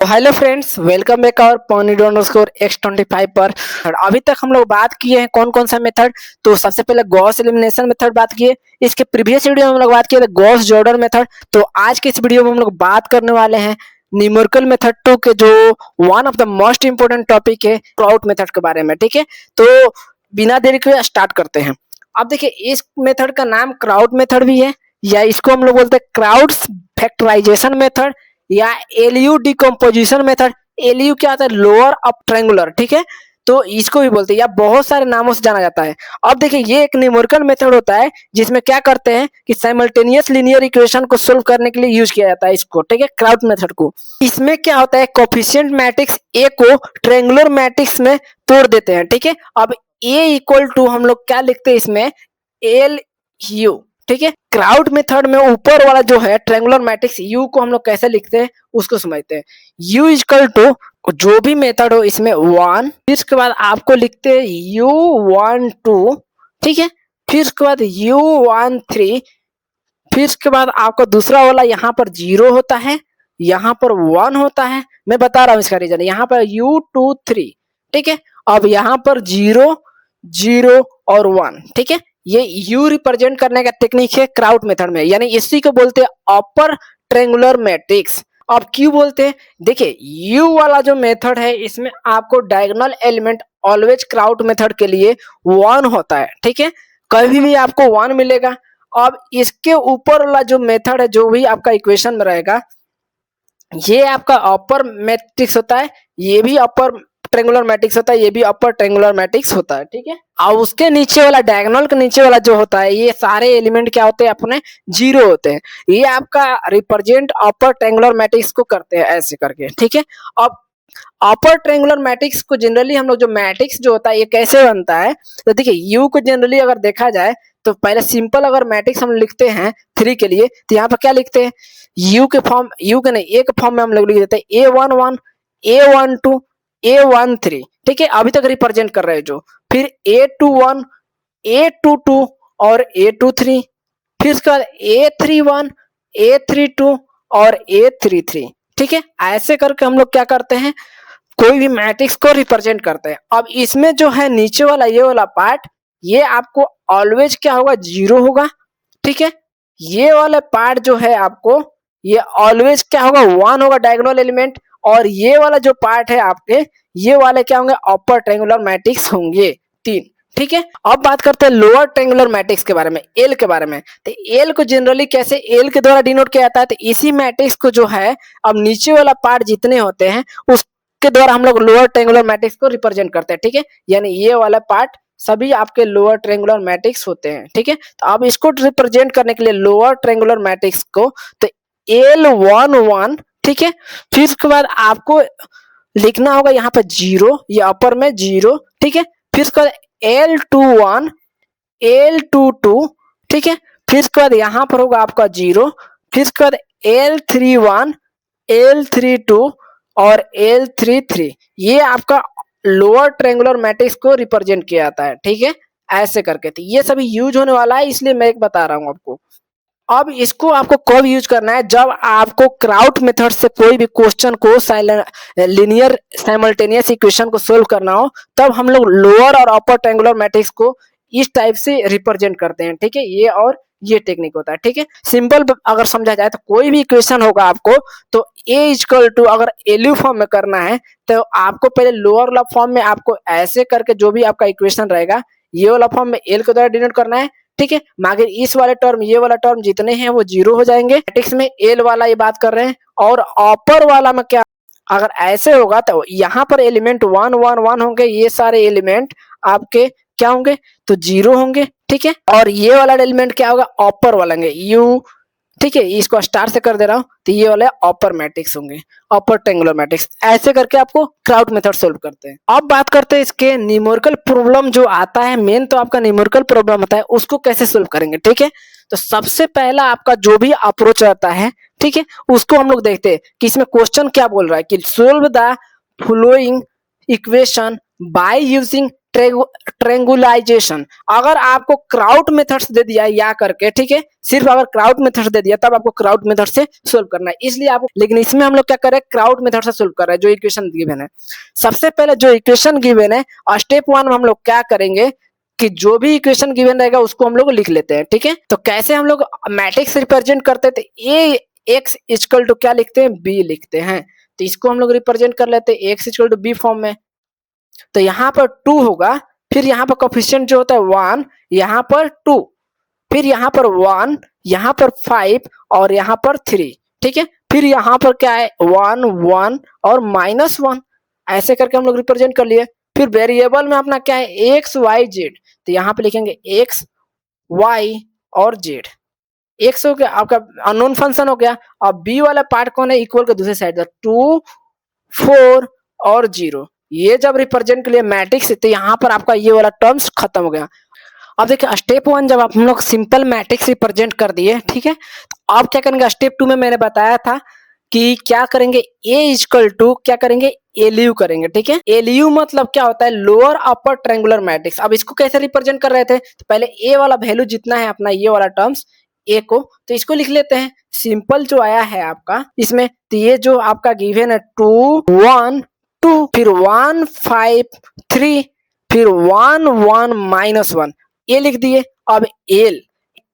Hello friends, welcome back और Pony_X25 पर। अभी तक हम लोग बात किए हैं कौन कौन सा मेथड। तो सबसे पहले गॉस एलिमिनेशन मेथड बात किए। इसके प्रीवियस वीडियो में हम लोग बात किए थे गॉस जॉर्डन मेथड। तो आज के इस वीडियो में हम लोग बात करने वाले हैं न्यूमेरिकल मेथड 2 के जो one of the most important topic है क्राउड मेथड के बारे में। ठीक है, तो बिना देरी के स्टार्ट करते हैं। अब देखिए, इस मेथड का नाम क्राउड मेथड भी है, या इसको हम लोग बोलते हैं क्राउड फैक्टराइजेशन मेथड या एलयू डिकम्पोजिशन मेथड। एलयू क्या होता है? Lower up triangular. ठीक है, तो इसको भी बोलते हैं या बहुत सारे नामों से जाना जाता है। अब देखिए, ये एक न्यूमेरिकल मेथड होता है जिसमें क्या करते हैं कि साइमल्टेनियस लीनियर इक्वेशन को सोल्व करने के लिए यूज किया जाता है इसको। ठीक है, क्राउड मेथड को। इसमें क्या होता है, कोफिशिएंट मैट्रिक्स ए को ट्रायंगुलर मैट्रिक्स में तोड़ देते हैं। ठीक है, अब ए इक्वल टू हम लोग क्या लिखते हैं इसमें? L U. ठीक है, क्राउड मेथड में ऊपर वाला जो है ट्रायंगुलर मैट्रिक्स यू को हम लोग कैसे लिखते हैं उसको समझते हैं। यू इक्वल टू जो भी मेथड हो इसमें वन, फिर इसके बाद आपको लिखते हैं यू वन टू। ठीक है, फिर इसके बाद यू वन थ्री, फिर इसके बाद आपका दूसरा वाला यहाँ पर जीरो होता है, यहाँ पर वन होता है। मैं बता रहा हूँ इसका रीजन। यहाँ पर यू टू थ्री। ठीक है, अब यहाँ पर जीरो जीरो और वन। ठीक है, ये यू रिप्रेजेंट करने का टेक्निक है क्राउड मेथड में, यानी इसी को बोलते हैं अपर ट्रायंगुलर मैट्रिक्स। अब क्यों बोलते हैं? देखिए, यू वाला जो मेथड है इसमें आपको diagonal element always crowd method के लिए वन होता है। ठीक है, कभी भी आपको वन मिलेगा। अब इसके ऊपर वाला जो मेथड है, जो भी आपका इक्वेशन में रहेगा, ये आपका अपर मैट्रिक्स होता है, ये भी अपर ट्रायंगुलर मैट्रिक्स होता है, ये भी अपर ट्रायंगुलर मैट्रिक्स होता है। ठीक है, और उसके नीचे वाला डायगोनल के नीचे वाला जो होता है, ये सारे एलिमेंट क्या होते हैं? अपने जीरो होते हैं। ये आपका रिप्रेजेंट अपर ट्रायंगुलर मैट्रिक्स को करते हैं ऐसे करके। ठीक है, अब अपर ट्रायंगुलर मैट्रिक्स को जनरली हम लोग जो मैट्रिक्स जो होता है ये कैसे बनता है, तो देखिए यू को जनरली अगर देखा जाए तो पहले सिंपल अगर मैट्रिक्स हम लिखते हैं थ्री के लिए, तो यहाँ पर क्या लिखते हैं? यू के फॉर्म, यू के नहीं, ए के फॉर्म में हम लोग लिख देते हैं ए वन वन, ए वन टू, ए वन थ्री। ठीक है, अभी तक रिप्रेजेंट कर रहे हैं जो। फिर a two one, a two two और ए टू थ्री, फिर उसके बाद a three one, a three two और ए थ्री थ्री। ठीक है, ऐसे करके हम लोग क्या करते हैं, कोई भी मैट्रिक्स को रिप्रेजेंट करते हैं। अब इसमें जो है नीचे वाला ये वाला पार्ट, ये आपको ऑलवेज क्या होगा? जीरो होगा। ठीक है, ये वाला पार्ट जो है आपको, ये ऑलवेज क्या होगा? वन होगा डायगोनल एलिमेंट। और ये वाला जो पार्ट है आपके, ये वाले क्या होंगे? अपर ट्रायंगुलर मैट्रिक्स होंगे तीन। ठीक है, अब बात करते हैं लोअर ट्रायंगुलर मैट्रिक्स के बारे में, एल के बारे में। तो एल को जनरली कैसे एल के द्वारा डिनोट किया जाता है? तो इसी मैट्रिक्स को जो है, अब नीचे वाला पार्ट जितने होते हैं उसके द्वारा हम लोग लोअर ट्रायंगुलर मैट्रिक्स को रिप्रेजेंट करते हैं। ठीक है, यानी ये वाला पार्ट सभी आपके लोअर ट्रायंगुलर मैट्रिक्स होते हैं। ठीक है, तो अब इसको रिप्रेजेंट करने के लिए लोअर ट्रायंगुलर मैट्रिक्स को, तो एल वन वन। ठीक है, फिर उसके बाद आपको लिखना होगा यहाँ पर जीरो, ये अपर में जीरो। ठीक है, फिर उसके बाद L two one, L two two. ठीक है, फिर उसके बाद यहाँ पर होगा आपका जीरो, फिर उसके बाद L three one, L three two और एल थ्री थ्री। ये आपका लोअर ट्रायंगुलर मैट्रिक्स को रिप्रेजेंट किया जाता है। ठीक है, ऐसे करके। तो ये सभी यूज होने वाला है, इसलिए मैं एक बता रहा हूँ आपको। अब इसको आपको कब यूज करना है? जब आपको क्राउड मेथड से कोई भी क्वेश्चन को लीनियर साइमल्टेनियस इक्वेशन को सोल्व करना हो, तब हम लोग लोअर और अपर ट्रायंगुलर मैट्रिक्स को इस टाइप से रिप्रेजेंट करते हैं। ठीक है, ये और ये टेक्निक होता है। ठीक है, सिंपल अगर समझा जाए तो कोई भी इक्वेशन होगा आपको, तो ए इक्वल टू अगर एलयू फॉर्म में करना है तो आपको पहले लोअर वाला फॉर्म में आपको ऐसे करके जो भी आपका इक्वेशन रहेगा, ये वाला फॉर्म में एल के द्वारा डिनोट करना है। ठीक है, मगर इस वाले टर्म, ये वाला टर्म जितने हैं वो जीरो हो जाएंगे। मैट्रिक्स में एल वाला ये बात कर रहे हैं। और अपर वाला में क्या, अगर ऐसे होगा तो यहाँ पर एलिमेंट वन वन वन होंगे, ये सारे एलिमेंट आपके क्या होंगे? तो जीरो होंगे। ठीक है, और ये वाला एलिमेंट क्या होगा? अपर वाला होंगे यू। ठीक है, इसको स्टार से कर दे रहा हूँ, तो ये वाले अपर मैट्रिक्स होंगे, अपर ट्रायंगुलर मैट्रिक्स। ऐसे करके आपको क्राउड मेथड सोल्व करते हैं। अब बात करते हैं इसके न्यूमेरिकल प्रॉब्लम जो आता है, मेन तो आपका न्यूमेरिकल प्रॉब्लम होता है, उसको कैसे सोल्व करेंगे। ठीक है, तो सबसे पहला आपका जो भी अप्रोच रहता है, ठीक है, उसको हम लोग देखते हैं कि इसमें क्वेश्चन क्या बोल रहा है कि solve the following equation by using triangularization. अगर आपको क्राउट मेथड्स दे दिया या करके, ठीक है, सिर्फ अगर क्राउट मेथड्स दे दिया तब आपको क्राउट मेथड से सोल्व करना है, इसलिए आपको, लेकिन इसमें हम लोग क्या कर रहे हैं, क्राउट मेथड से सोल्व कर रहे हैं जो इक्वेशन गिवन है। सबसे पहले जो इक्वेशन गिवन है स्टेप 1 में हम लोग क्या करेंगे कि जो भी इक्वेशन गिवन रहेगा उसको हम लोग लिख लेते हैं, ठीक है। तो कैसे हम लोग मैट्रिक्स रिप्रेजेंट करते थे, ए एक्स इक्वल टू क्या लिखते हैं, बी लिखते हैं। तो इसको हम लोग रिप्रेजेंट कर लेते हैं x equal to b form में। तो यहाँ पर 2 होगा, फिर यहाँ पर कोफिशिएंट जो होता है 1, यहाँ पर 2, फिर यहाँ पर 1, यहाँ पर 5 और यहाँ पर 3, ठीक है। फिर यहाँ पर क्या है 1 1 और -1, ऐसे करके हम लोग रिप्रेजेंट कर लिए। फिर वेरिएबल में अपना क्या है एक्स वाई जेड, तो यहाँ पे लिखेंगे एक्स वाई और जेड। एक्स हो गया आपका अननोन फंक्शन हो गया। अब बी वाला पार्ट कौन है, इक्वल के दूसरे साइड 2 4 और 0, ये जब रिप्रेजेंट के लिए मैट्रिक्स, तो यहाँ पर आपका ये वाला टर्म्स खत्म हो गया। अब देखिए स्टेप 1 जब आप हम लोग सिंपल मैट्रिक्स रिप्रेजेंट कर दिए, ठीक है, तो अब क्या करेंगे, स्टेप 2 में मैंने बताया था कि क्या करेंगे, ए इक्वल टू क्या करेंगे, एलयू करेंगे, ठीक है। एलयू मतलब क्या होता है, लोअर अपर ट्रायंगुलर मैट्रिक्स। अब इसको कैसे रिप्रेजेंट कर रहे थे, तो पहले ए वाला वैल्यू जितना है अपना ये वाला टर्म्स ए को, तो इसको लिख लेते हैं सिंपल जो आया है आपका इसमें। तो ये जो आपका गिवन है 2 1 2, फिर 1 5 3, फिर 1 1 -1, ये लिख दिए। अब एल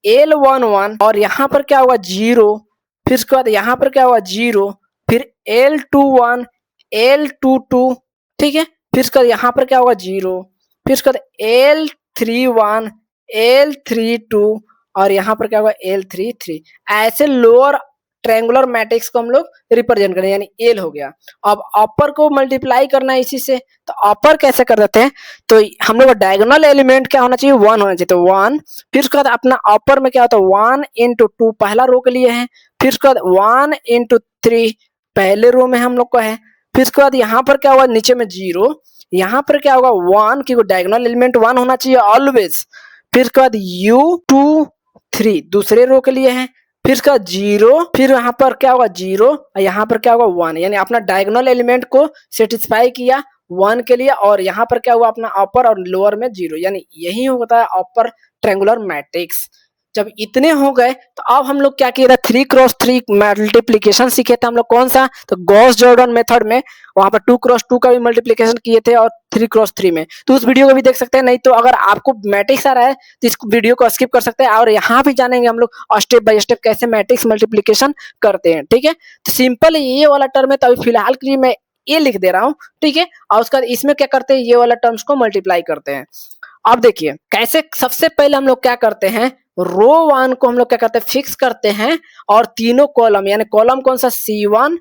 1 1 और यहाँ पर क्या होगा 0, फिर उसके बाद यहाँ पर क्या होगा 0, फिर L21 L22, ठीक है, फिर उसके बाद यहाँ पर क्या होगा 0, फिर उसके बाद L31 L32 और यहाँ पर क्या होगा L33। ऐसे लोअर ट्रायंगुलर मैट्रिक्स को हम लोग रिप्रेजेंट करें, यानी एल हो गया। अब अपर को मल्टीप्लाई करना है इसी से, तो अपर कैसे कर देते हैं, तो हम लोग डायगोनल एलिमेंट क्या होना चाहिए 1 होना चाहिए, तो 1, फिर उसके बाद अपना अपर में क्या होता है 1 × 2 पहला रो के लिए है, फिर उसके बाद 1 × 3 पहले रो में हम लोग को है, फिर उसके बाद यहाँ पर क्या होगा नीचे में 0, यहाँ पर क्या होगा 1, क्योंकि डायगोनल एलिमेंट 1 होना चाहिए ऑलवेज। फिर उसके बाद U2 3 दूसरे रो के लिए है, फिर इसका 0, फिर यहाँ पर क्या होगा 0 और यहाँ पर क्या होगा 1, यानी अपना डायगोनल एलिमेंट को सेटिस्फाई किया 1 के लिए, और यहाँ पर क्या हुआ अपना अपर और लोअर में 0, यानी यही होता है अपर ट्रायंगुलर मैट्रिक्स। जब इतने हो गए तो अब हम लोग क्या किए थे 3x3 मल्टीप्लीकेशन सीखे थे हम लोग, कौन सा, तो गॉस जॉर्डन मेथड में। वहां पर 2x2 का भी मल्टीप्लीकेशन किए थे और 3x3 में, तो उस वीडियो को भी देख सकते हैं। नहीं तो अगर आपको मैट्रिक्स आ रहा है तो इस वीडियो को स्किप कर सकते हैं, और यहाँ भी जानेंगे हम लोग स्टेप बाय स्टेप कैसे मैट्रिक्स मल्टीप्लीकेशन करते हैं, ठीक है। तो सिंपल ये वाला टर्म है, तो अभी फिलहाल के लिए मैं ये लिख दे रहा हूँ, ठीक है, और उसका इसमें क्या करते हैं ये वाला टर्म्स को मल्टीप्लाई करते हैं। अब देखिए कैसे, सबसे पहले हम लोग क्या करते हैं, रो 1 को हम लोग क्या करते हैं फिक्स करते हैं, और तीनों कॉलम, यानी कॉलम कौन सा C1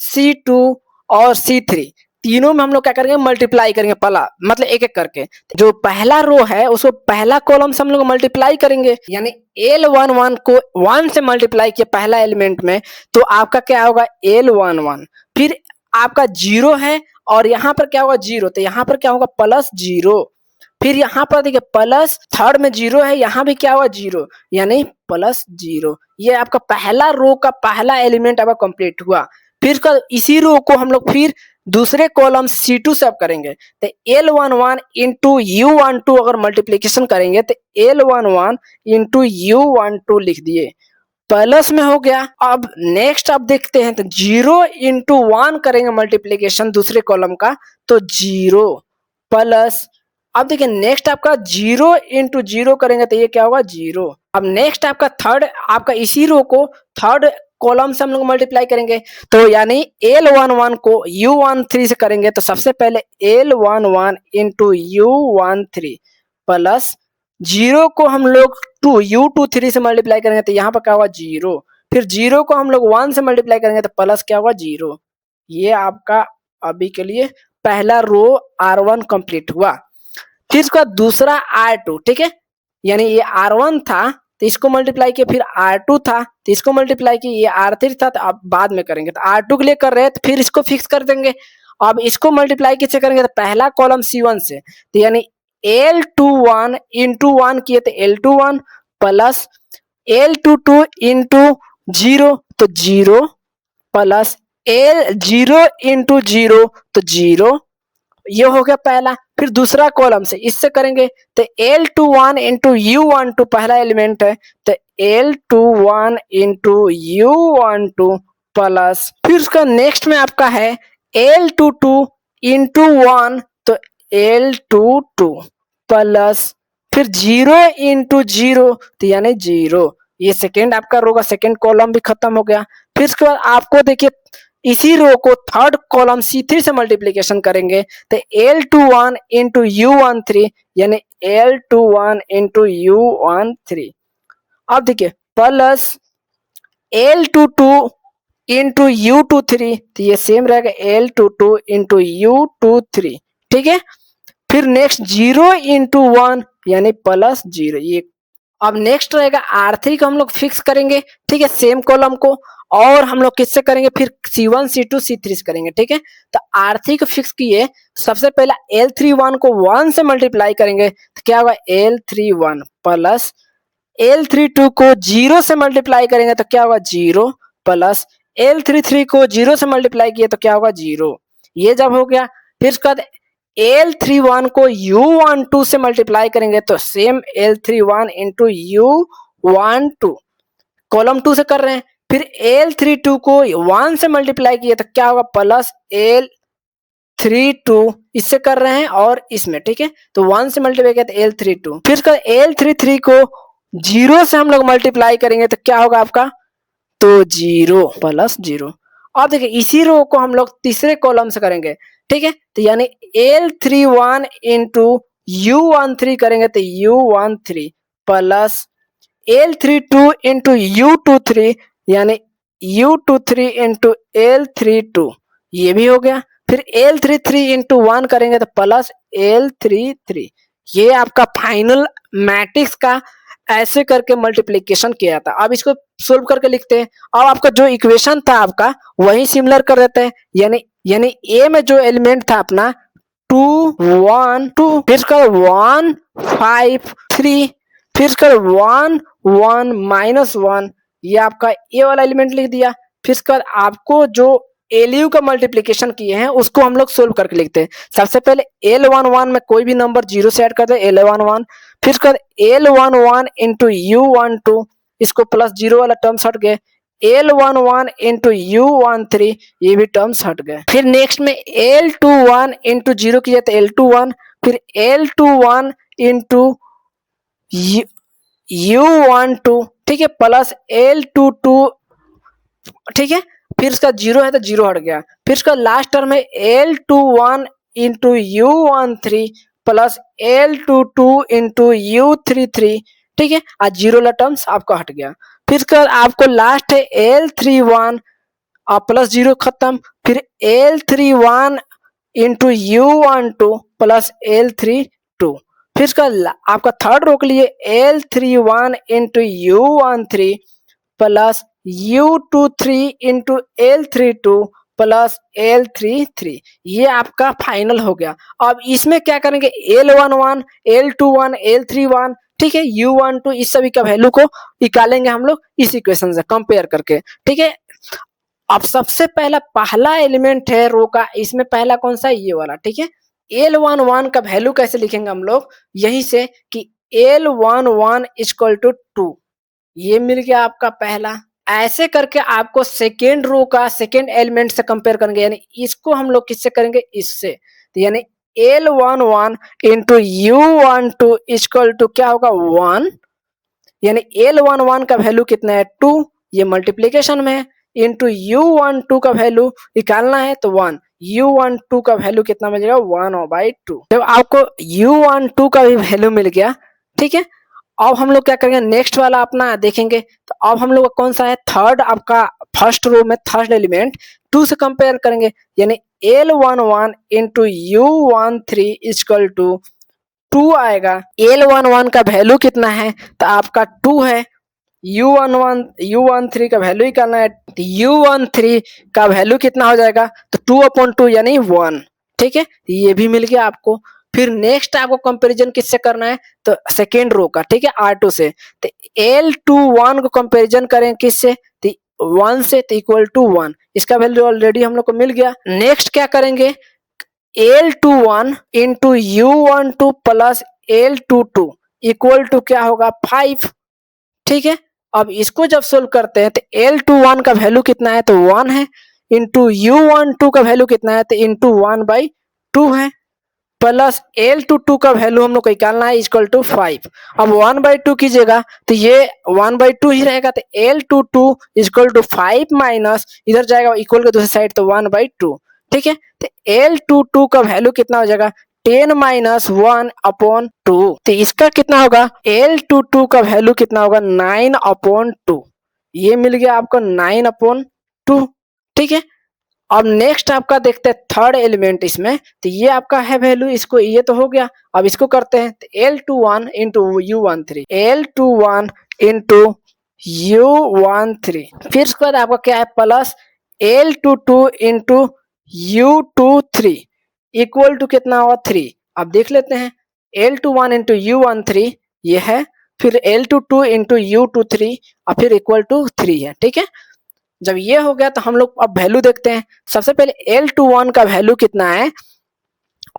C2 और C3, तीनों में हम लोग क्या करेंगे मल्टीप्लाई करेंगे, पहला मतलब एक एक करके। जो पहला रो है उसको पहला कॉलम से हम लोग मल्टीप्लाई करेंगे, यानी L11 को 1 से मल्टीप्लाई किया पहला एलिमेंट में, तो आपका क्या होगा L11, फिर आपका 0 है और यहाँ पर क्या होगा 0, तो यहाँ पर क्या होगा +0, फिर यहाँ पर देखिए प्लस थर्ड में 0 है, यहाँ भी क्या हुआ 0, यानी +0। ये आपका पहला रो का पहला एलिमेंट आपका कंप्लीट हुआ। फिर इसी रो को हम लोग फिर दूसरे कॉलम C2 से अब करेंगे, तो L11 × U12 अगर मल्टीप्लीकेशन करेंगे तो L11 × U12 लिख दिए, प्लस में हो गया। अब नेक्स्ट आप देखते हैं तो 0 × 1 करेंगे मल्टीप्लीकेशन दूसरे कॉलम का, तो 0 प्लस। अब देखिए नेक्स्ट आपका 0 × 0 करेंगे तो ये क्या होगा 0। अब नेक्स्ट आपका थर्ड, आपका इसी रो को थर्ड कॉलम से हम लोग मल्टीप्लाई करेंगे, तो यानी L11 को U13 से करेंगे, तो सबसे पहले L11 × U13 प्लस 0 को हम लोग U23 से मल्टीप्लाई करेंगे, तो यहाँ पर क्या होगा 0, फिर 0 को हम लोग 1 से मल्टीप्लाई करेंगे तो प्लस क्या होगा 0। ये आपका अभी के लिए पहला रो R1 कंप्लीट हुआ। फिर इसका दूसरा R2, ठीक है, यानी ये R1 था तो इसको मल्टीप्लाई किया, फिर R2 था तो इसको मल्टीप्लाई किया, ये R3 था तो अब बाद में करेंगे, तो R2 के लिए कर रहे हैं तो फिर इसको फिक्स कर देंगे। अब इसको मल्टीप्लाई किससे करेंगे, तो पहला कॉलम C1 से, तो यानी L21 × 1 किए तो L21 प्लस L22 × 0 तो 0 प्लस L0 × 0 तो 0 ये हो गया पहला। फिर दूसरा कॉलम से इससे करेंगे तो L21 इंटू U12 पहला एलिमेंट है, तो L21 इंटू U12 प्लस फिर उसका नेक्स्ट में आपका है L22 इंटू 1, तो L22 प्लस फिर 0 इंटू 0, तो यानी 0। ये सेकेंड आपका रो का सेकेंड कॉलम भी खत्म हो गया। फिर उसके बाद आपको देखिए इसी रो को थर्ड कॉलम C3 से मल्टीप्लीकेशन करेंगे तो L21 इंटू U13 यानी L21 इंटू U13। अब देखिए प्लस L22 इंटू U23, तो ये सेम रहेगा L22 इंटू U23, ठीक है। फिर नेक्स्ट 0 इंटू 1 यानी प्लस 0। ये अब नेक्स्ट रहेगा R3 को हम लोग फिक्स करेंगे, ठीक है, सेम कॉलम को। और हम लोग किससे करेंगे फिर C1 C2 C3 से करेंगे, ठीक है। तो R3 को फिक्स किए, सबसे पहला L31 को 1 से मल्टीप्लाई करेंगे तो क्या होगा L31 प्लस L32 को 0 से मल्टीप्लाई करेंगे तो क्या होगा 0 प्लस L33 को 0 से मल्टीप्लाई किए तो क्या होगा 0। ये जब हो गया फिर उसके बाद L31 को U12 से मल्टीप्लाई करेंगे तो same L31 into U12 column 2 से कर रहे हैं। फिर L32 को 1 से मल्टीप्लाई किए तो क्या होगा प्लस L32 इससे कर रहे हैं और इसमें, ठीक है। तो 1 से मल्टीप्लाई किया तो L32, फिर उसका L33 को 0 से हम लोग मल्टीप्लाई करेंगे तो क्या होगा आपका तो 0 प्लस 0। अब देखिए इसी रो को हम लोग तीसरे कॉलम से करेंगे, ठीक है। तो यानी L31 इंटू U13 करेंगे तो U13 plus L32 into U23 यानी U23 इंटू L32, ये भी हो गया। फिर L33 इंटू 1 करेंगे तो प्लस L33। ये आपका फाइनल मैट्रिक्स का ऐसे करके मल्टीप्लीकेशन किया था। अब इसको सोल्व करके लिखते हैं। अब आपका जो इक्वेशन था आपका वही सिमिलर कर देते हैं, यानी ए में जो एलिमेंट था अपना 2 1 2, फिर इसका 1 5 3, फिर इसका 1 1 माइनस 1, ये आपका ए वाला एलिमेंट लिख दिया। फिर इसके बाद आपको जो एलयू का मल्टीप्लीकेशन किए हैं उसको हम लोग सोल्व करके लिखते हैं। सबसे पहले L11 में कोई भी नंबर 0 से ऐड कर दे L11, फिर उसके बाद L11 इंटू U12, इसको प्लस 0 वाला टर्म्स हट गए, L11 इंटू U13, ये भी टर्म्स हट गए। फिर नेक्स्ट में L21 इंटू 0 किया तो L21, फिर L21 इंटू U12, ठीक है, प्लस L22, ठीक है। फिर इसका 0 है तो 0 हट गया। फिर इसका लास्ट टर्म है L21 into U13 plus L22 into U33, ठीक है, आज 0 वाला टर्म्स आपका हट गया। फिर इसका आपको लास्ट है L31 प्लस 0 खत्म, फिर L31 into U12 plus L32, फिर इसका आपका थर्ड रो के लिए L31 into U13 plus U23 into L32 plus L33, ये आपका फाइनल हो गया। अब इसमें क्या करेंगे L11 L21 L31, ठीक है, U12 इस सभी का वैल्यू को निकालेंगे हम लोग इस इक्वेशन से कंपेयर करके, ठीक है। अब सबसे पहला एलिमेंट है रो का, इसमें पहला कौन सा है ये वाला, ठीक है। L11 का वैल्यू कैसे लिखेंगे हम लोग यहीं से कि L11 इक्वल टू 2, ये मिल गया आपका पहला। ऐसे करके आपको सेकेंड रो का सेकेंड एलिमेंट से कंपेयर करेंगे, यानी इसको हम लोग किससे करेंगे इससे, तो यानी L11 into U12 equal to क्या होगा 1, यानी L11 का वैल्यू कितना है 2, ये मल्टीप्लीकेशन में है, इंटू U12 का वैल्यू निकालना है तो 1, U12 का वैल्यू कितना मिलेगा 1/2। जब आपको U12 का भी वैल्यू मिल गया, ठीक है, अब हम लोग क्या करेंगे नेक्स्ट वाला अपना देखेंगे। तो अब हम लोग कौन सा है थर्ड, आपका फर्स्ट रो में थर्ड एलिमेंट 2 से कंपेयर करेंगे, यानी L11 into U13 equal to 2 आएगा। L11 का वैल्यू कितना है तो आपका 2 है, U13 का वैल्यू निकालना है, U13 का वैल्यू कितना हो जाएगा तो 2/2 यानी 1, ठीक है, ये भी मिल गया आपको। फिर नेक्स्ट आपको कंपैरिजन किससे करना है तो सेकेंड रो का, ठीक है, R2 से। तो L21 को कंपैरिजन करें किससे तो 1 से, तो इक्वल टू 1, इसका वैल्यू ऑलरेडी हम लोग को मिल गया। नेक्स्ट क्या करेंगे L21 into U12 plus L22 equal to क्या होगा 5। ठीक है, अब इसको जब सोल्व करते हैं तो L21 का वैल्यू कितना है तो 1 है, इंटू U12 का वैल्यू कितना है तो इंटू 1/2 है, प्लस L22 का वैल्यू हम लोग को निकालना है इक्वल टू 5। अब 1/2 कीजिएगा तो ये 1/2 ही रहेगा, तो L22 इक्वल टू 5 माइनस इधर जाएगा इक्वल के दूसरी साइड तो 1/2। ठीक है, तो L22 का वैल्यू कितना हो जाएगा 10 माइनस 1/2। तो इसका कितना होगा L22 का वैल्यू कितना होगा 9/2। ये मिल गया आपको 9/2। ठीक है, अब नेक्स्ट आपका देखते हैं थर्ड एलिमेंट इसमें, तो ये आपका है वैल्यू, इसको ये तो हो गया। अब इसको करते हैं तो L21 into U13, L21 into U13, फिर उसके बाद आपका क्या है plus L22 into U23 equal to कितना होगा 3। अब देख लेते हैं L21 इंटू U13 ये है, फिर L22 इंटू U23 और फिर इक्वल टू 3 है। ठीक है, जब ये हो गया तो हम लोग अब वैल्यू देखते हैं। सबसे पहले L21 का वैल्यू कितना है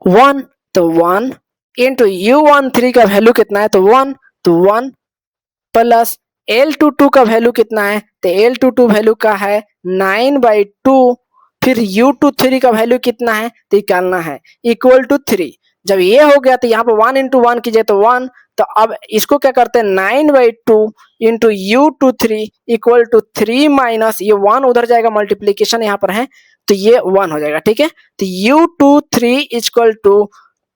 1, तो 1 इंटू U13 का वैल्यू कितना है तो 1, तो 1 प्लस L22 का वैल्यू कितना है तो L22 वैल्यू का है 9/2, फिर U23 का वैल्यू कितना है तो निकालना है इक्वल टू 3। जब ये हो गया तो यहाँ पर 1 इंटू 1 कीजिए तो 1, तो अब इसको क्या करते हैं 9/2 into U23 equal to 3 minus ये 1 उधर जाएगा, मल्टीप्लीकेशन यहाँ पर है तो ये 1 हो जाएगा। ठीक है, तो U23 इक्वल टू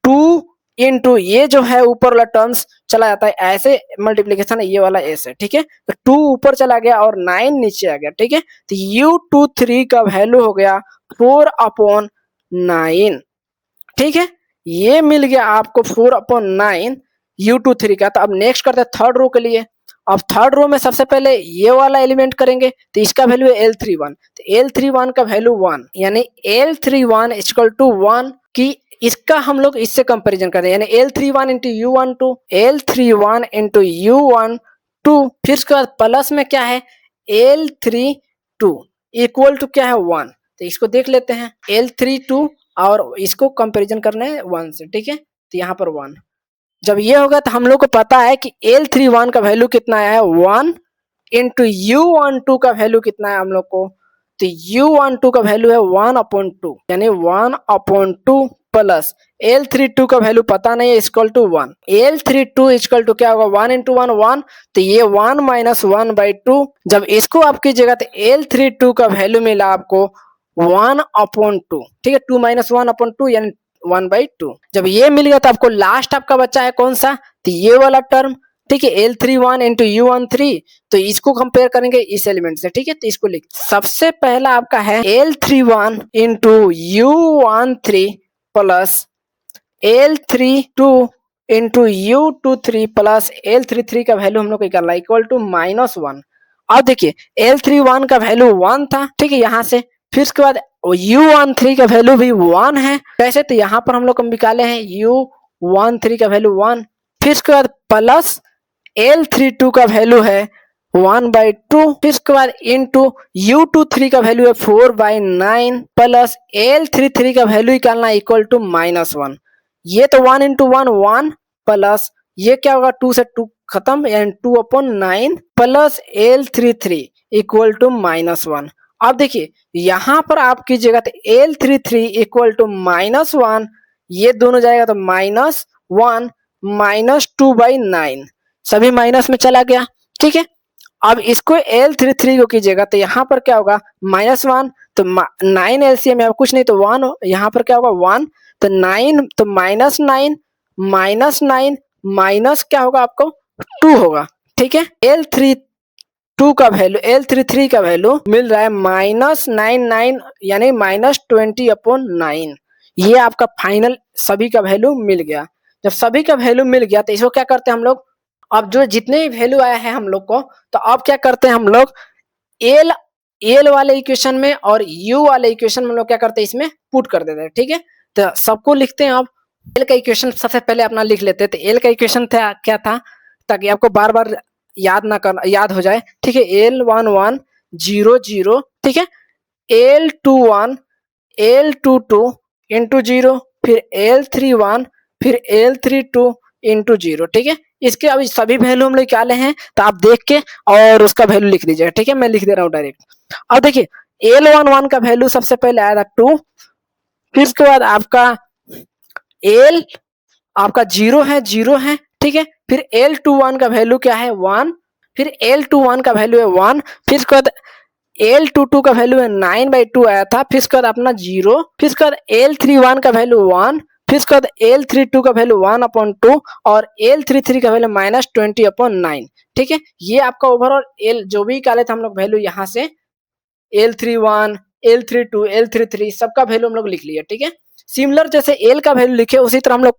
2 इंटू ये जो है ऊपर वाला टर्म्स चला जाता है, ऐसे मल्टीप्लीकेशन है ये वाला ऐसे। ठीक है, तो 2 ऊपर चला गया और 9 नीचे आ गया। ठीक है, तो U23 का वैल्यू हो गया 4/9। ठीक है, ये मिल गया आपको 4/9 U23 का। तो अब नेक्स्ट करते हैं थर्ड रो के लिए। अब थर्ड रो में सबसे पहले ये वाला एलिमेंट करेंगे तो इसका वैल्यू है L31, तो L31 का वैल्यू 1, यानी L31 इक्वल टू 1 की इसका हम लोग इससे कंपैरिजन करते हैं, यानी L31 into U12, L31 into U12, फिर उसके बाद प्लस में क्या है L32 इक्वल टू क्या है 1। तो इसको देख लेते हैं L32 और इसको कंपैरिजन करना है 1 से। ठीक है, तो यहाँ पर 1 जब ये होगा तो हम लोग को पता है कि L31 का वैल्यू कितना है 1 इंटू U12 का वैल्यू कितना है हम लोग को, तो U12 का वैल्यू है 1/2, यानी 1/2 प्लस L32 का वैल्यू पता नहीं है equal to 1। L32 equal to क्या होगा 1 इंटू 1 1, तो ये 1 माइनस 1/2। जब इसको आप कीजिएगा तो L32 का वैल्यू मिला आपको 1/2। ठीक है, 2 माइनस 1/2 यानी 1/2। जब ये मिल गया तो आपको लास्ट आपका बच्चा है कौन सा, तो ये वाला टर्म। ठीक है, L31 इंटू U13, तो इसको कंपेयर करेंगे इस एलिमेंट से। ठीक है, तो इसको लिख, सबसे पहला आपका है L31 into U13 plus L32 into U23 plus L33 का वैल्यू हम लोग को निकालना इक्वल टू -1। अब देखिए L31 का वैल्यू 1 था। ठीक है, यहाँ से फिर उसके बाद U13 का वैल्यू भी 1 है। कैसे, तो यहाँ पर हम लोग निकाले हैं U13 का वैल्यू 1, फिर उसके बाद प्लस L32 का वैल्यू है 1/2, फिर उसके बाद इंटू U23 का वैल्यू है 4/9 प्लस L33 का वैल्यू निकालना इक्वल टू -1। ये तो 1 इंटू 1 1 प्लस ये क्या होगा 2 से 2 खत्म, यानी 2/9 प्लस L33 इक्वल टू -1। अब देखिए यहाँ पर आप कीजिएगा तो L33 इक्वल टू -1, ये दोनों जाएगा तो -1 -2/9, सभी माइनस में चला गया। ठीक है, अब इसको L33 को कीजिएगा तो यहाँ पर क्या होगा -1, तो 9 LCM में कुछ नहीं तो 1, यहाँ पर क्या होगा 1, तो 9 तो -9 -9 माइनस क्या होगा आपको 2 होगा। ठीक है, L33 का वैल्यू मिल रहा है -99 यानी -20/9। ये आपका फाइनल सभी का वैल्यू मिल गया। जब सभी का वैल्यू मिल गया तो इसको क्या करते हैं हम लोग, अब जो जितने भी वैल्यू आया है हम लोग को, तो अब क्या करते हैं हम लोग एल वाले इक्वेशन में और यू वाले इक्वेशन में हम लोग क्या करते हैं इसमें पुट कर देते हैं। ठीक है, तो सबको लिखते हैं। अब एल का इक्वेशन सबसे पहले अपना लिख लेते हैं। तो एल का इक्वेशन था क्या था, ताकि आपको बार बार याद हो जाए। ठीक है, L11 0 0, ठीक है, L21 L22 इंटू 0, फिर L31, फिर L32 इंटू 0। ठीक है, इसके अभी सभी वैल्यू हम लोग निकाले हैं, तो आप देख के और उसका वैल्यू लिख दीजिएगा। ठीक है, मैं लिख दे रहा हूँ डायरेक्ट। अब देखिए L11 का वैल्यू सबसे पहले आया था 2, फिर उसके बाद आपका L आपका 0 है। ठीक है, फिर L21 का वैल्यू क्या है 1, फिर L21 का वैल्यू है 1, फिर उसके बाद L22 का वैल्यू है 9/2 आया था, फिर उसके बाद अपना 0, फिर उसके बाद L31 का वैल्यू 1, फिर उसके बाद L32 का वैल्यू 1/2 और L33 का वैल्यू -20/9। ठीक है, ये आपका ओवरऑल L जो भी निकाले थे हम लोग वैल्यू यहाँ से L31, L32, L33 सबका वैल्यू हम लोग लिख लिया। ठीक है, सिमिलर जैसे L का वैल्यू लिखे उसी तरह हम लोग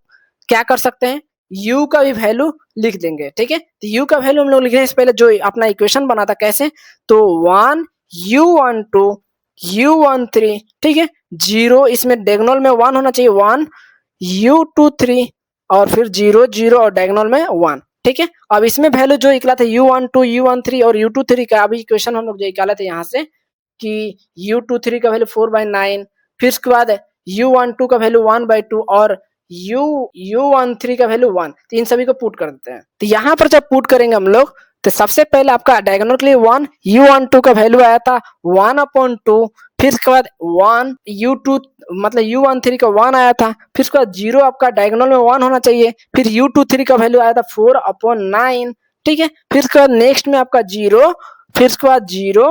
क्या कर सकते हैं, U का भी वैल्यू लिख देंगे। ठीक है, तो U का वैल्यू हम लोग लिखने से पहले जो अपना इक्वेशन बना था कैसे, तो 1 U12 U13, ठीक है, 0 इसमें डायगोनल में 1 होना चाहिए, 1 U23 और फिर 0 0 और डायगोनल में 1। ठीक है, अब इसमें वैल्यू जो निकला था U12 U13 और U23 का अभी इक्वेशन हम लोग जो निकाले थे यहाँ से कि U23 का वैल्यू 4/9, फिर उसके बाद U12 का वैल्यू 1/2 और U13 का वैल्यू 1, तो इन सभी को पुट कर देते हैं। तो यहाँ पर जब पुट करेंगे हम लोग, तो सबसे पहले आपका डायगोनल के लिए 1 U12 का वैल्यू आया था 1/2, फिर उसके बाद 1 U2 मतलब U13 का 1 आया था, फिर उसके बाद 0 आपका डायगोनल में 1 होना चाहिए, फिर U23 का वैल्यू आया था 4/9। ठीक है, फिर उसके बाद नेक्स्ट में आपका 0, फिर उसके बाद 0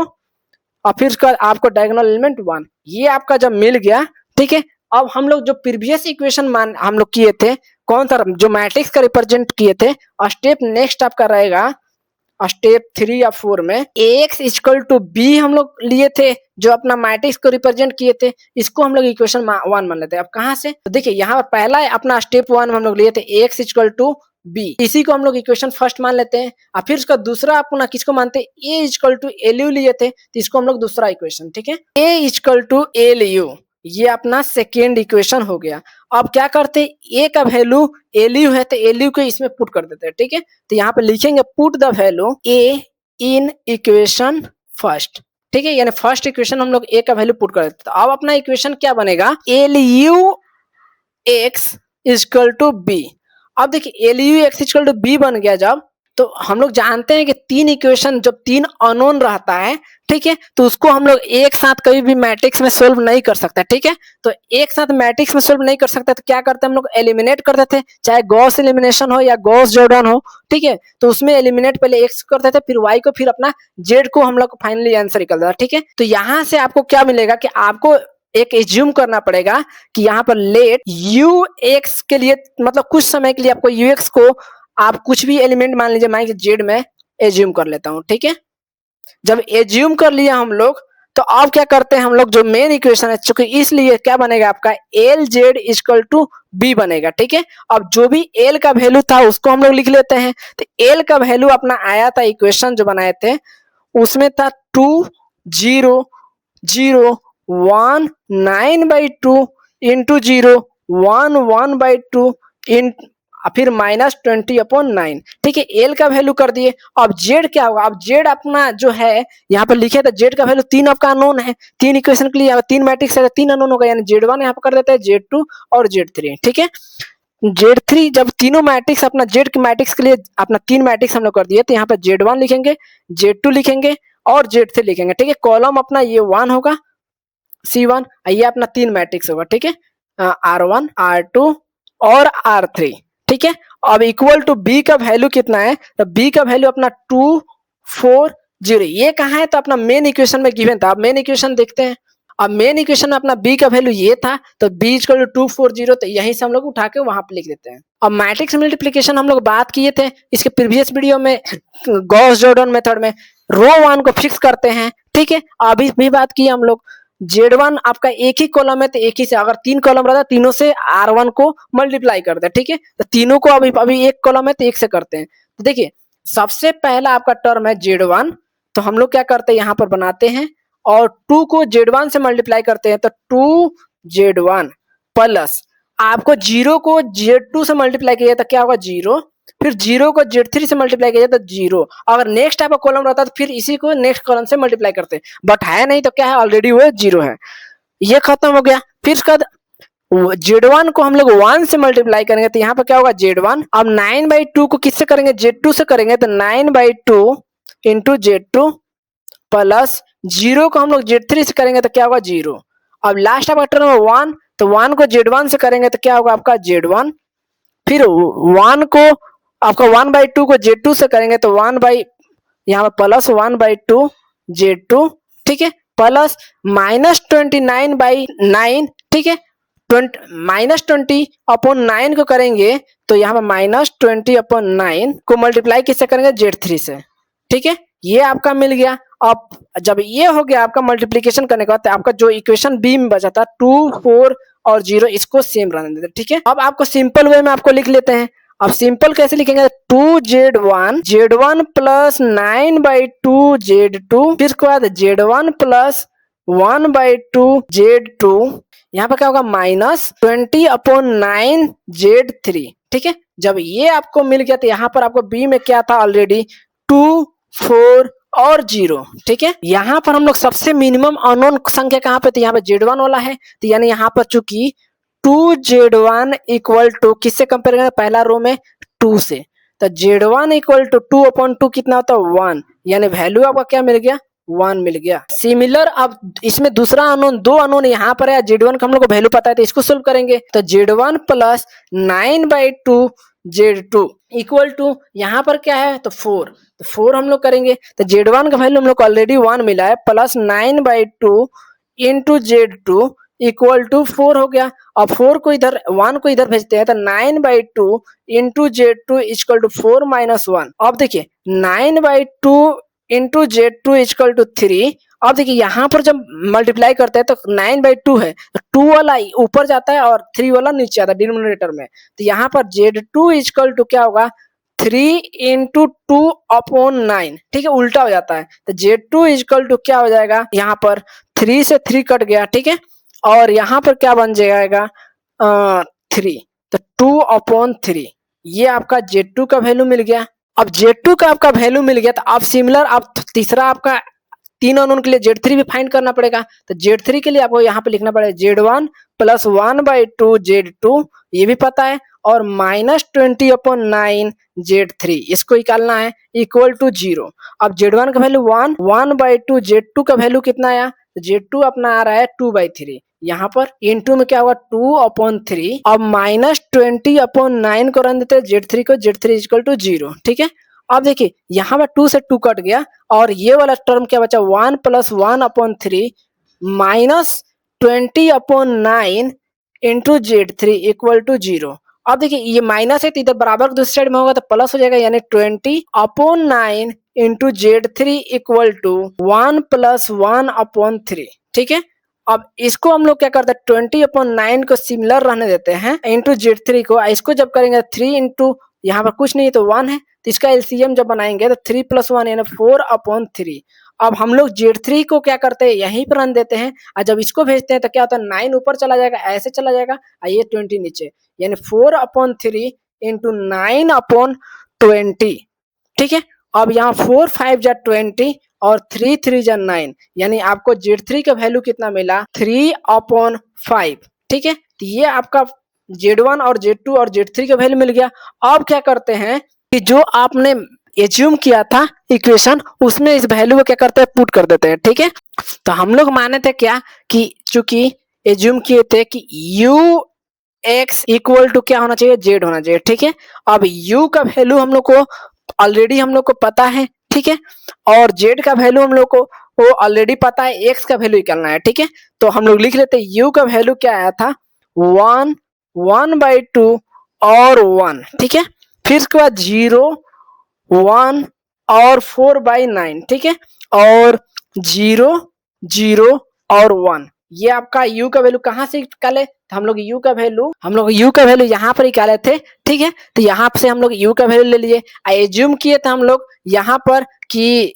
और फिर उसके बाद आपको डायगोनल एलिमेंट 1। ये आपका जब मिल गया, ठीक है, अब हम लोग जो प्रीवियस इक्वेशन मान हम लोग किए थे, कौन सा जो मैट्रिक्स का रिप्रेजेंट किए थे, स्टेप नेक्स्ट आपका रहेगा स्टेप 3 या 4 में Ax इक्वल टू बी हम लोग लिए थे, जो अपना मैट्रिक्स को रिप्रेजेंट किए थे, इसको हम लोग इक्वेशन 1 मान लेते हैं। अब कहाँ से, तो देखिए यहाँ पर पहला अपना स्टेप 1 में हम लोग लिए थे Ax इक्वल टू बी, इसी को हम लोग इक्वेशन फर्स्ट मान लेते हैं। और फिर उसका दूसरा अपना किसको मानते हैं, ए इक्वल टू एल यू लिए थे, तो इसको हम लोग दूसरा इक्वेशन, ठीक है, ए इक्वल टू एल यू, ये अपना सेकेंड इक्वेशन हो गया। अब क्या करते हैं, ए का वैल्यू एल यू है तो एल यू को इसमें पुट कर देते हैं। ठीक है, तो यहाँ पे लिखेंगे put the value A in equation first. ठीक है, यानी फर्स्ट इक्वेशन हम लोग ए का वैल्यू पुट कर देते हैं। तो अब अपना इक्वेशन क्या बनेगा, L U x equal to b. अब देखिए L U x equal to b बन गया जब, तो हम लोग जानते हैं कि तीन इक्वेशन जब तीन अननोन रहता है, ठीक है, तो उसको हम लोग एक साथ कभी भी मैट्रिक्स में सोल्व नहीं कर सकते। ठीक है, तो एक साथ मैट्रिक्स में सोल्व नहीं कर सकते तो क्या करते हैं हम लोग, एलिमिनेट कर देते हैं, चाहे गॉस एलिमिनेशन हो या गॉस जॉर्डन हो। ठीक है, तो उसमें एलिमिनेट पहले एक्स करते थे, फिर वाई को, फिर अपना जेड को हम लोग फाइनली आंसर निकलता था। ठीक है, तो यहाँ से आपको क्या मिलेगा कि आपको एक एज्यूम करना पड़ेगा कि यहाँ पर लेट यू एक्स के लिए मतलब कुछ समय के लिए आपको यू एक्स को आप कुछ भी एलिमेंट मान लीजिए, मान जेड में एज्यूम कर लेता हूं। ठीक है, जब एज्यूम कर लिया हम लोग, तो अब क्या करते हैं हम लोग, जो मेन इक्वेशन है, चूंकि इसलिए क्या बनेगा आपका L z equal to b बनेगा। ठीक है, अब जो भी एल का वैल्यू था उसको हम लोग लिख लेते हैं। तो एल का वैल्यू अपना आया था, इक्वेशन जो बनाए थे उसमें था 2 0 0 1 9/2 इंटू 0 1 1/2 इन फिर -20/9। ठीक है, एल का वैल्यू कर दिए। अब जेड क्या होगा, अब जेड अपना जो है यहाँ पर लिखे था, जेड का वैल्यू 3 आपका अननोन है, तीन इक्वेशन के लिए 3 मैट्रिक्स है, 3 अननोन होगा, यानी Z1 यहाँ पर कर देते हैं, Z2 और Z3। ठीक है, Z3 जब तीनों मैट्रिक्स अपना जेड के मैट्रिक्स के लिए अपना 3 मैट्रिक्स हम लोग कर दिए, तो यहाँ पर Z1 लिखेंगे, Z2 लिखेंगे और Z3 लिखेंगे। ठीक है, कॉलम अपना ये 1 होगा, C1, ये अपना 3 मैट्रिक्स होगा। ठीक है, R1 R2 और R3। ठीक है, अब इक्वल टू बी का वैल्यू कितना है, तो बी का वैल्यू अपना 2 4 0, ये कहाँ है, तो अपना मेन इक्वेशन में गिवन था। अब मेन इक्वेशन देखते हैं, अब मेन इक्वेशन में अपना बी का वैल्यू ये था, तो बी इक्वल टू 2 4 0, तो यहीं से हम लोग उठा के वहां पे लिख देते हैं। अब मैट्रिक्स मल्टीप्लिकेशन हम लोग बात किए थे इसके प्रीवियस वीडियो में, गॉस जॉर्डन मेथड में रो 1 को फिक्स करते हैं। ठीक है, अभी भी बात की हम लोग, Z1 आपका एक ही कॉलम है, तो एक ही से अगर 3 कॉलम रहता है, तीनों से R1 को मल्टीप्लाई करते हैं। ठीक है, तो तीनों को अभी एक कॉलम है तो एक से करते हैं। तो देखिए सबसे पहला आपका टर्म है Z1, तो हम लोग क्या करते हैं, यहाँ पर बनाते हैं और 2 को Z1 से मल्टीप्लाई करते हैं, तो 2Z1 प्लस आपको 0 को Z2 से मल्टीप्लाई किया तो क्या होगा 0, फिर 0 को Z3 से मल्टीप्लाई किया जाए तो 0। अगर नेक्स्ट आपका कॉलम रहता है तो फिर इसी को नेक्स्ट कॉलम से मल्टीप्लाई करते हैं, बट है नहीं तो क्या है, ऑलरेडी वो 0 है, ये खत्म हो गया। फिर उसके बाद Z1 को हम लोग 1 से मल्टीप्लाई करेंगे तो यहाँ पर क्या होगा Z1। अब 9/2 को किससे करेंगे, Z2 से करेंगे तो 9/2 इंटू Z2 प्लस 0 को हम लोग Z3 से करेंगे तो क्या होगा 0। अब लास्ट आपका टर्म 1, तो 1 को Z1 से करेंगे तो क्या होगा आपका Z1। फिर 1 को आपका 1/2 को Z2 से करेंगे तो 1 बाई यहाँ पर प्लस 1/2 Z2, ठीक है, प्लस -29/9, ठीक है, -20/9 को करेंगे तो यहाँ पर -20/9 को मल्टीप्लाई किससे करेंगे Z3 से, ठीक है, ये आपका मिल गया। अब जब ये हो गया आपका मल्टीप्लीकेशन करने के बाद, आपका जो इक्वेशन बी में बचा था 2, 4 और 0 इसको सेम रहने देते, ठीक है। अब आपको सिंपल वे में आपको लिख लेते हैं। अब सिंपल कैसे लिखेंगे, 2Z1 प्लस 9/2 Z2, फिर उसके बाद Z1 प्लस 1/2 Z2, यहाँ पर क्या होगा -20/9 Z3, ठीक है। जब ये आपको मिल गया तो यहाँ पर आपको बी में क्या था ऑलरेडी 2, 4 और 0, ठीक है। यहाँ पर हम लोग सबसे मिनिमम अननोन संख्या कहाँ पे, तो यहाँ पे Z1 वाला है, तो यानी यहाँ पर चूंकि 2Z1 इक्वल टू किससे कंपेयर करें, पहला रो में 2 से, तो Z1 इक्वल टू 2/2 कितना होता है 1, यानी वैल्यू आपका क्या मिल गया 1 मिल गया। सिमिलर अब इसमें दूसरा अननोन, दो अननोन यहाँ पर है, Z1 का हम लोग को वैल्यू पता है तो इसको सोल्व करेंगे, तो Z1 plus 9/2 Z2 equal to यहाँ पर क्या है तो 4, तो 4 हम लोग करेंगे तो Z1 का वैल्यू हम लोग को ऑलरेडी 1 मिला है, plus 9/2 into Z2 equal to 4 हो गया। अब 4 को इधर 1 को इधर भेजते हैं तो 9/2 इंटू Z2 इक्वल टू 4 - 1। अब देखिए 9/2 इंटू Z2 इक्वल टू 3। अब देखिए यहाँ पर जब मल्टीप्लाई करते हैं तो 9/2 है, तो 2 वाला ऊपर जाता है और 3 वाला नीचे आता है डिनोमिनेटर में, तो यहाँ पर Z2 इक्वल टू क्या होगा 3 इंटू 2/9, ठीक है, उल्टा हो जाता है, तो Z2 इक्वल टू क्या हो जाएगा, यहाँ पर 3 से 3 कट गया, ठीक है, और यहाँ पर क्या बन जाएगा 3, तो 2/3, ये आपका Z2 का वैल्यू मिल गया। अब Z2 का आपका वैल्यू मिल गया तो अब सिमिलर अब तीसरा आपका 3 अननोन के लिए Z3 भी फाइंड करना पड़ेगा, तो Z3 के लिए आपको यहाँ पे लिखना पड़ेगा Z1 प्लस 1/2 Z2, ये भी पता है, और -20/9 Z3 इसको निकालना है इक्वल टू 0। अब Z1 का वैल्यू 1, 1/2 Z2 का वैल्यू कितना आया, Z2 अपना आ रहा है 2/3, यहाँ पर इनटू में क्या होगा 2/3। अब -20/9 को रन देते हैं Z3 को, Z3 इक्वल टू 0, ठीक है। अब देखिए यहाँ पर 2 से 2 कट गया और ये वाला टर्म क्या बचा 1 plus 1/3 -20/9 into Z3 equal to 0। अब देखिए ये माइनस है तो इधर बराबर दूसरी साइड में होगा तो प्लस हो जाएगा, यानी 20/9 into Z3 equal to 1 plus 1/3, ठीक है। अब इसको हम लोग क्या करते हैं 20/9 को सिमिलर रहने देते हैं इंटू Z3 को, इसको जब करेंगे 3 इंटू यहाँ पर कुछ नहीं तो 1 है, तो इसका एलसीएम जब बनाएंगे तो 3 + 1 यानी 4/3। अब हम लोग Z3 को क्या करते हैं यहीं पर रन देते हैं, और जब इसको भेजते हैं तो क्या होता है 9 ऊपर चला जाएगा, ऐसे चला जाएगा, और ये 20 नीचे, यानी 4/3 इंटू 9/20, ठीक है। अब यहाँ 4 5 जा 20 और 3 3 जा 9, यानी आपको Z3 का वैल्यू कितना मिला 3/5, ठीक है। तो ये आपका Z1 और Z2 और Z3 का वैल्यू मिल गया। अब क्या करते हैं कि जो आपने एज्यूम किया था इक्वेशन उसमें इस वैल्यू को क्या करते हैं पुट कर देते हैं, ठीक है। तो हम लोग माने थे क्या कि चूंकि एज्यूम किए थे कि x इक्वल टू क्या होना चाहिए z होना चाहिए, ठीक है। अब u का वैल्यू हम लोग को ऑलरेडी हम लोग को पता है, ठीक है, और z का वैल्यू हम लोग को वो ऑलरेडी पता है, x का वैल्यू निकालना है, ठीक है। तो हम लोग लिख लेते हैं u का वैल्यू क्या आया था 1, 1/2 और 1, ठीक है। फिर उसके बाद 0, 1 और 4/9, ठीक है, और 0, 0 और 1, ये आपका u का वैल्यू कहाँ से निकाले, तो हम लोग u का वैल्यू यहाँ पर निकाले थे, ठीक है। तो यहाँ से हम लोग u का वैल्यू ले लिए, एज्यूम किए थे हम लोग यहाँ पर कि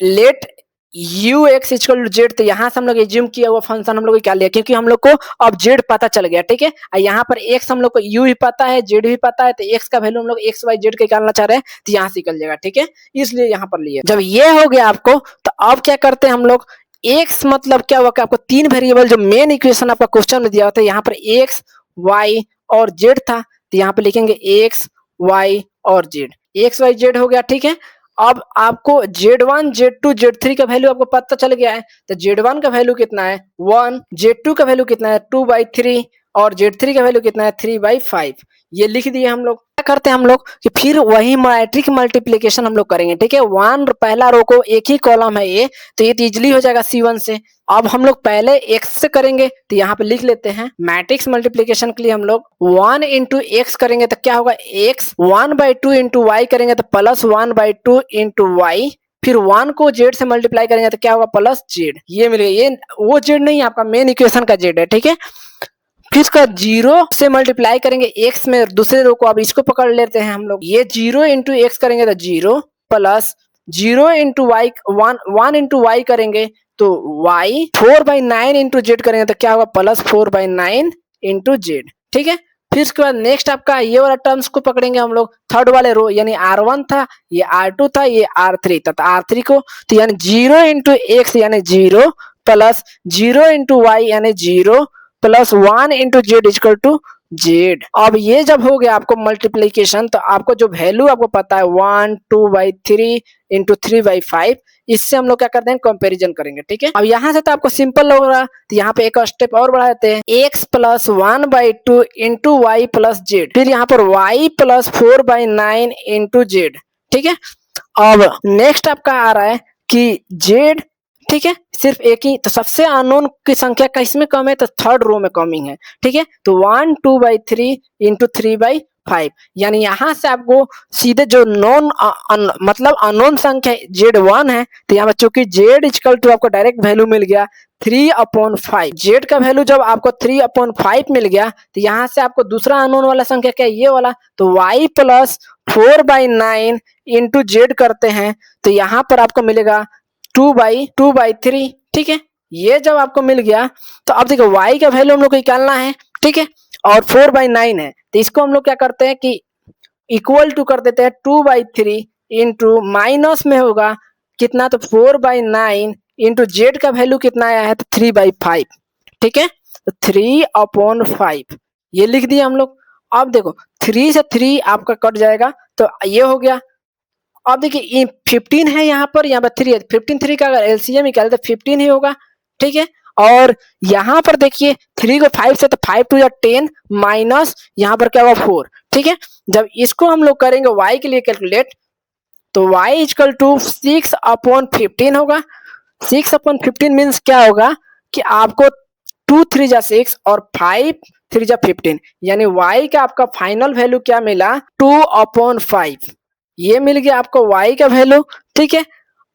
let ux equal to z, तो यहाँ से हम लोग एज्यूम किया हुआ फंक्शन हम लोग निकाल लिया, क्योंकि हम लोग को अब z पता चल गया, ठीक है। यहाँ पर x हम लोग को u भी पता है, z भी पता है, तो x का वैल्यू हम लोग x y z का निकालना चाह रहे हैं तो यहाँ से निकल जाएगा, ठीक है, इसलिए यहाँ पर लिए। जब ये हो गया आपको तो अब क्या करते हैं हम लोग x मतलब क्या हुआ कि आपको तीन वेरिएबल जो मेन इक्वेशन आपका क्वेश्चन में दिया होता है, यहाँ पर x y और z था, तो यहाँ पे लिखेंगे x y और z, x y z हो गया। ठीक है, अब आपको Z1 Z2 Z3 का वैल्यू आपको पता चल गया है, तो Z1 का वैल्यू कितना है 1, Z2 का वैल्यू कितना है 2/3 और Z3 का वैल्यू कितना है 3/5। ये लिख दिए हम लोग। क्या करते हैं हम लोग कि फिर वही मैट्रिक मल्टीप्लिकेशन हम लोग करेंगे। ठीक है, वन पहला रो को एक ही कॉलम है ये, तो ये इजिली हो जाएगा C1 से। अब हम लोग पहले x से करेंगे, तो यहाँ पे लिख लेते हैं मैट्रिक्स मल्टीप्लिकेशन के लिए हम लोग 1 इंटू एक्स करेंगे तो क्या होगा x, 1/2 इंटू वाई करेंगे तो प्लस 1/2 इंटू वाई, फिर 1 को z से मल्टीप्लाई करेंगे तो क्या होगा प्लस z। ये मिल गया, ये वो z नहीं आपका मेन इक्वेशन का z है। ठीक है, फिर इसका 0 से मल्टीप्लाई करेंगे x में दूसरे रो को, अब इसको पकड़ लेते हैं हम लोग, ये 0 इंटू एक्स करेंगे तो 0 plus 0 into y, 1 into y करेंगे तो y, 4/9 इंटू जेड करेंगे तो क्या होगा प्लस 4/9 इंटू जेड। ठीक है, फिर उसके बाद नेक्स्ट आपका ये वाला टर्म्स को पकड़ेंगे हम लोग, थर्ड वाले रो, यानी R1 था, ये R2 था, ये R3 था, तो R3 को, तो यानी 0 इंटू एक्स यानी 0 प्लस 0 इंटू वाई यानी 0 plus 1 into z equal to z. अब ये जब हो गया आपको मल्टीप्लीकेशन, तो आपको जो वैल्यू आपको पता है 1 2/3 इंटू 3/5, इससे हम लोग क्या करते हैं कंपैरिजन करेंगे। ठीक है, अब यहाँ से तो आपको सिंपल लग रहा है, तो यहाँ पे एक स्टेप और बढ़ा देते हैं, x plus 1/2 into y plus z, फिर यहाँ पर y प्लस 4/9 इंटू जेड। ठीक है, अब नेक्स्ट आपका आ रहा है कि z, ठीक है, सिर्फ एक ही, तो सबसे अननोन की संख्या का इसमें कम है तो थर्ड रो में कमिंग है। ठीक है, तो 1 2/3 इंटू 3/5, यानी यहाँ से आपको सीधे जो नॉन मतलब अननोन संख्या Z1 है, तो यहाँ पर चूंकि Z इक्वल टू आपको डायरेक्ट वैल्यू मिल गया 3/5, Z का वैल्यू जब आपको 3/5 मिल गया, तो यहाँ से आपको दूसरा अननोन वाला संख्या क्या है ये वाला, तो y प्लस 4/9 इंटू जेड करते हैं, तो यहाँ पर आपको मिलेगा 2/3। ठीक है, ये जब आपको मिल गया, तो अब देखो y का वैल्यू हम लोग को निकालना है। ठीक है, और 4/9 है, तो इसको हम लोग क्या करते हैं कि इक्वल टू कर देते हैं 2/3 इंटू माइनस में होगा कितना, तो 4/9 इंटू जेड का वैल्यू कितना आया है तो 3/5। ठीक है, तो 3/5 ये लिख दिया हम लोग। अब देखो 3 से 3 आपका कट जाएगा, तो ये हो गया। अब देखिए 15 है यहाँ पर 3 है, 15 3 का अगर एलसीएम निकाले तो 15 ही होगा। ठीक है, और यहाँ पर देखिए 3 को 5 से, तो 5 2 10 माइनस यहाँ पर क्या होगा 4। ठीक है, जब इसको हम लोग करेंगे y के लिए कैलकुलेट, तो y इक्वल टू 6/15 होगा। 6/15 मीन्स क्या होगा कि आपको 2 3 जा 6 और 5 3 जा 15, यानी y का आपका फाइनल वैल्यू क्या मिला 2/5, ये मिल गया आपको y का वैल्यू। ठीक है,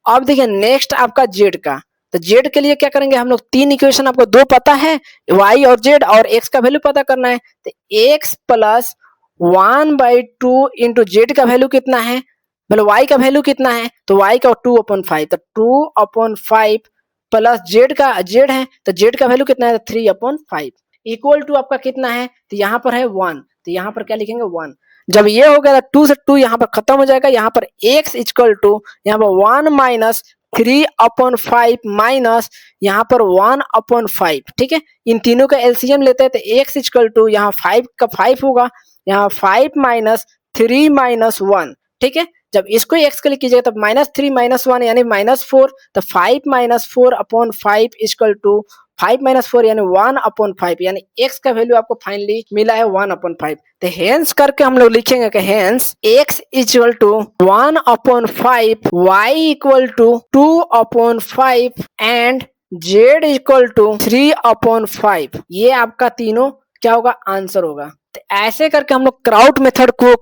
अब देखिए नेक्स्ट आपका z का, तो z के लिए क्या करेंगे हम लोग, तीन इक्वेशन आपको दो पता है y और z, और x का वैल्यू पता करना है, तो x प्लस 1/2 इंटू जेड का वैल्यू कितना है, मतलब y का वैल्यू कितना है, तो y का 2/5, तो 2/5 प्लस z का z है, तो z का वैल्यू कितना है 3/5 इक्वल टू आपका कितना है, तो यहाँ पर है 1, तो यहाँ पर क्या लिखेंगे 1। जब ये हो गया 2 से 2 यहाँ पर खत्म हो जाएगा, यहाँ पर x इक्वल टू यहाँ पर 1 माइनस 3/5 माइनस यहाँ पर 1/5। ठीक है, इन तीनों का एलसीएम लेते हैं, तो x इक्वल टू यहाँ 5 का 5 होगा, यहाँ 5 माइनस 3 माइनस 1। ठीक है, जब इसको x के लिए कीजिएगा तब -3 -1 यानी -4, तो 5 माइनस 4/5 इक्वल टू 5 माइनस 4 यानी 1/5, यानी x का वैल्यू आपको फाइनली मिला है 1/5। तो हेंस करके हम लोग लिखेंगे कि hence x equal to 1/5, y equal to 2/5 and z equal to 3/5। ये आपका तीनों क्या होगा आंसर होगा। तो ऐसे करके हम लोग क्राउड मेथड को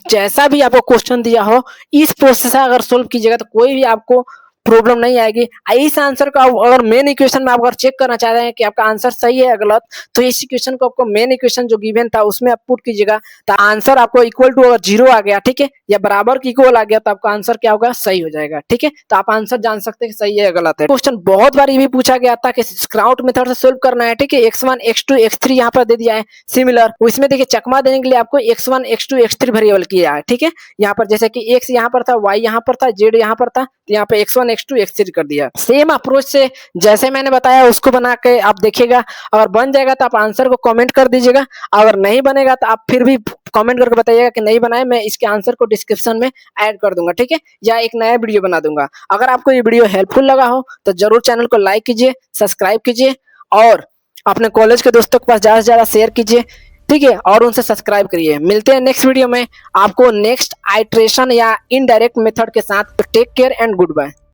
जैसा भी आपको क्वेश्चन दिया हो इस प्रोसेस से अगर सोल्व कीजिएगा तो कोई भी आपको प्रॉब्लम नहीं आएगी। इस आंसर को अगर मेन इक्वेशन में आप अगर चेक करना चाहते हैं कि आपका आंसर सही है या गलत, तो इस इक्वेशन को आपको मेन इक्वेशन जो गिवन था उसमें आप पुट कीजिएगा, तो आंसर आपको इक्वल टू अगर 0 आ गया, ठीक है, या बराबर की इक्वल आ गया, तो आपका आंसर क्या होगा सही हो जाएगा। ठीक है, तो आप आंसर जान सकते हैं कि सही है या गलत है। क्वेश्चन बहुत बार ये भी पूछा गया था कि क्राउड मेथड से सोल्व करना है। ठीक है, x1 x2 x3 यहाँ पर दे दिया है सिमिलर, इसमें देखिए चकमा देने के लिए आपको x1 x2 x3 वेरिएबल किया है। ठीक है, यहाँ पर जैसे कि x यहाँ पर था, y यहाँ पर था, z यहाँ पर था, तो यहाँ पे x1 1:2 एक्सचेंज कर दिया। सेम अप्रोच से जैसे मैंने बताया उसको बना के आप देखिएगा, अगर बन जाएगा तो आप आंसर को कमेंट कर दीजिएगा, अगर नहीं बनेगा तो आप फिर भी कमेंट करके बताइएगा कि नहीं बनाए, मैं इसके आंसर को डिस्क्रिप्शन में ऐड कर दूंगा, ठीक है, या एक नया वीडियो बना दूंगा। अगर आपको ये वीडियो हेल्पफुल लगा हो तो जरूर चैनल को लाइक कीजिए, सब्सक्राइब कीजिए और अपने कॉलेज के दोस्तों के पास ज्यादा से ज्यादा शेयर कीजिए, ठीक है, और उनसे सब्सक्राइब करिए। मिलते हैं नेक्स्ट वीडियो में आपको नेक्स्ट आइट्रेशन या इनडायरेक्ट मेथड के साथ। Take care and good bye.